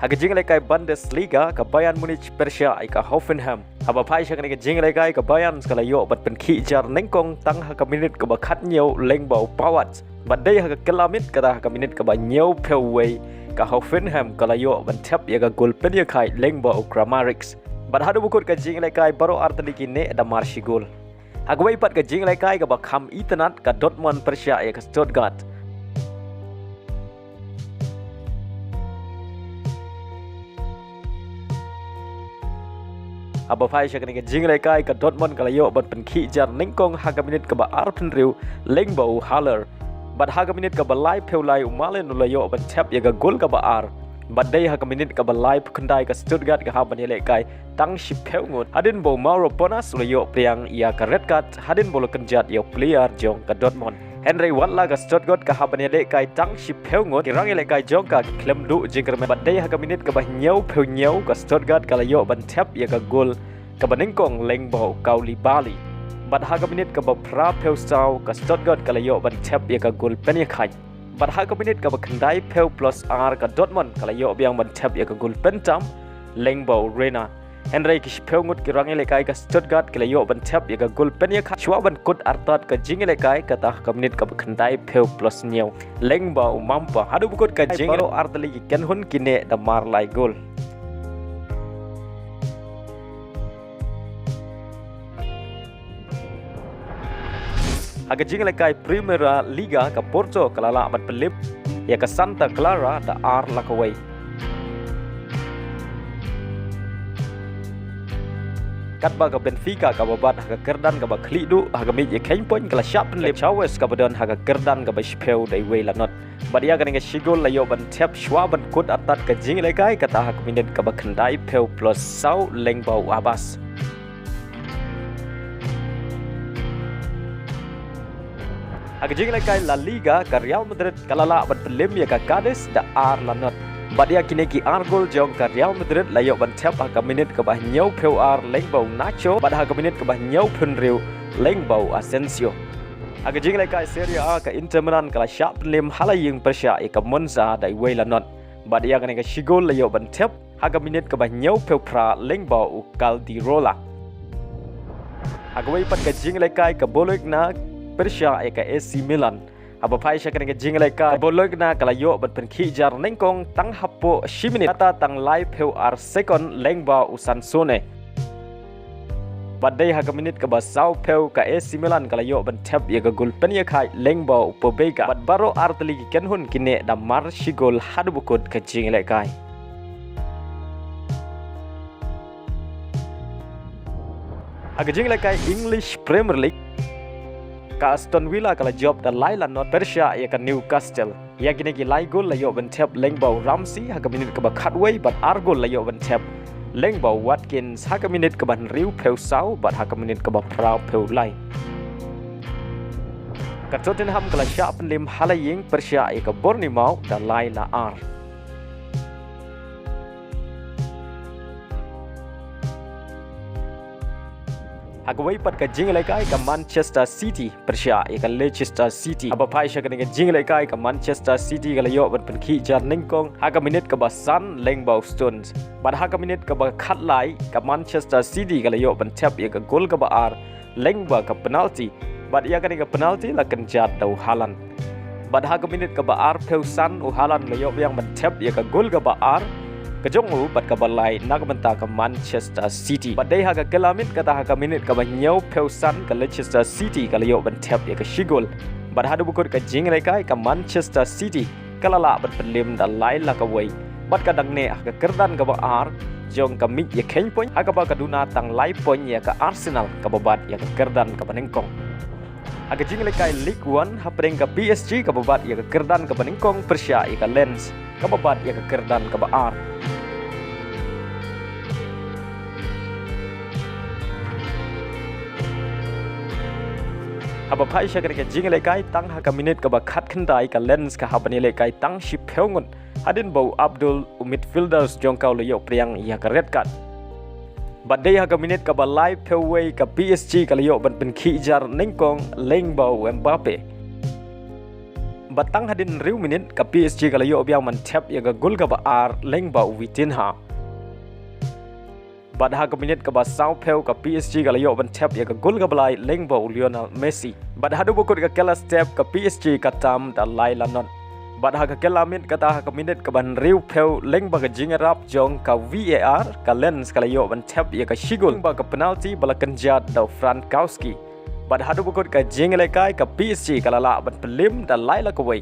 Aga jing lekai Bundesliga ka Bayern Munich Persia ka Hoffenheim. Haba pai shak ni ka jing lekai ka Bayern skala yo bat pen khi jar nengkong tang ha ka minute ka ba khat nyeu leng bau pawat. Bat dei ha ka kilamit ka ha ka minute ka ba nyeu pewei ka Hoffenheim kala yo ban Thep ya ka gol pen ya khai leng bau Grammarics. Bat hadu bukut ka jing lekai baro artali kine da Shikol. Hagway pat ka jing lekai ka ba kham itanat ka Dortmund Persia ya ka Stuttgart. Aba phai shak ni ka jing lekai ka Dortmund kala yo ban pen khi jar nengkong ha ka minute ka ba arpen riu leng bau Haaland. Bat ha ka minute ka ba live peulai umalen la yo ban Thep ya ka gol ka ba ar. Bat dei ha ka minute ka ba live kundai ka Stuttgart ka ha ban lekai tang shi peu ngot hadin bo Mauro Bonas la yo priang ya ka red card hadin bolo kenjat yo player jong ka Dortmund. Henry Watla ka Stuttgart ka ha ban lekai tang shi peu ngot kirang lekai jong ka klem du jingker bat dei ha ka minute ka ba nyeu peu nyeu ka Stuttgart ka la yo ban Thep ya ka gol ka ba nengkong leng bau Kauli Bali. Bat ha ka minute ka ba pra peu sau ka Stuttgart ka la yo ban Thep ya ka gol pen ya khai. Bat ha ka minute ka ba kendai peu plus R ka Dortmund ka la yo biang ban Thep ya ka gol pentam leng bau Rena. Henry kish peu ngut kirang lekai ka Stuttgart ka la yo ban Thep ya ka gol pen ya khai. Chua ban kut artat ka jing lekai ka ta ka minute ka ba kendai peu plus nyeu leng bau Mampa hadu bukut ka jing baro artali ki ken hun kine da mar lai gol. Aga jing lekai Primera Liga ka Porto kalala amat pelip ya ka Santa Clara da R lakaway. Katba ka Benfica ka babat ha ka kerdan ka ba khlidu ha ka mit ya khain point kala sharp lip Chawes ka badan ha ka kerdan ka ba speu dai way la not. Badia ka ninga Shikol la yo ban Thep shwa ban kut atat ka jing lekai ka ta ha ka minute ka ba khandai peu plus sau leng bau Abbas. Aga jing lekai La Liga ka Real Madrid kalala ban pelim ya ka Cadiz da R lanot. Badia kini ki R gol jong ka Real Madrid la yo ban Thep ka minute ka ba nyeu peu R leng bau Nacho bad ha ka minute ka ba nyeu pen riu leng bau Asensio. Aga jing lekai Serie A ka Inter Milan kala sharp lim halaying Persia ka Monza da way lanot. Badia ka ni ka Shikol la yo ban Thep ha ka minute ka ba nyeu peu pra leng bau Caldirola. Aga way pat ka jing lekai ka Bologna Persia ka AC Milan. Aba pai sya ka jing lekai Bologna kala yo bat pen khi jar nengkong tang hapo shiminit kata tang live peu ar second lengba Usansone. Badai ha ka minute ka ba sau peu ka AC Milan kala yo ban Thep ya ka gol pen ya khai lengba Pobega. Bat baro artli ki ken hun kine da mar Shikol hadu bukut ka jing lekai. Aga jing lekai English Premier League ka Aston Villa kala job da Laila not Persia ya ka Newcastle. Ya kini ki lai gol la yo ban Thep leng bau Ramsey ha ka minute ka ba Khyrwit bat ar gol la yo ban Thep leng bau Watkins ha ka minute ka ban riu peu sau bat ha ka minute ka ba prau peu lai. Ka Tottenham kala sharp lim halaying Persia ya ka Bournemouth da Laila R. Hagway pat ka jing lekai ka Manchester City Persia ya ka Leicester City. Aba pai sya ka ni ka jing lekai ka Manchester City kala yo ban pen khi jar nengkong ha ka minute ka ba Sun leng bau Stones. Bad ha ka minute ka ba khat lai ka Manchester City kala yo ban Thep ya ka gol ka ba ar leng ba ka penalty. Bad ya ka ni ka penalty la kenjat dau Haaland. Bad ha ka minute ka ba ar peu Sun u Haaland la yo yang ban Thep ya ka gol ka ba ar Kejong bat ka balai nak benta ka Manchester City. Badai ha ka kelamit kata ha ka minute ka banyau peusan ka Leicester City ka leo ban Thep ya ka Shikol. Bad ha bukut ka jing lekai ka Manchester City kalala bat pelim da lai la ka wei. Bat ka dangne ha ka kerdan ka ba ar jong ka mit ya ken point ha ka ba ka duna tang lai point ya ka Arsenal ka babat ya ka kerdan ka banengkong. Ha ka jing lekai League 1 ha preng ka PSG ka babat ya ka kerdan ka banengkong Persia ya ka Lens ka babat ya ka kerdan ka ba ar. Haba pai sya ka jing lekai tang ha ka minute ka ba khat khandai ka Lens ka ha bani lekai tang shi pheongun hadin bau Abdul midfielders jong kau leo priang ya ka red card. Badai ha ka minute ka ba live peway ka PSG ka leo ban pen khi jar nengkong leng bau Mbappe. batang hadin riu minit ka PSG kalayo biang man Thep yaga gol ka ba ar leng ba witin ha bad ha ka minit ka ba sau pheu ka PSG kalayo ban Thep yaga gol ka balai leng ba Lionel Messi bad hadu bukut ka kela step ka PSG ka tam da lai lanon bad ha ka kela minit ka ta ha ka minit ka ban riu pheu leng ba ka jingarap jong ka VAR ka lens kalayo ban Thep yaga Shikol ba ka penalti balakan jat da Frankowski bad hadu bukut ka jinglekai ka PSG kalala ban pelim da lai la ka wei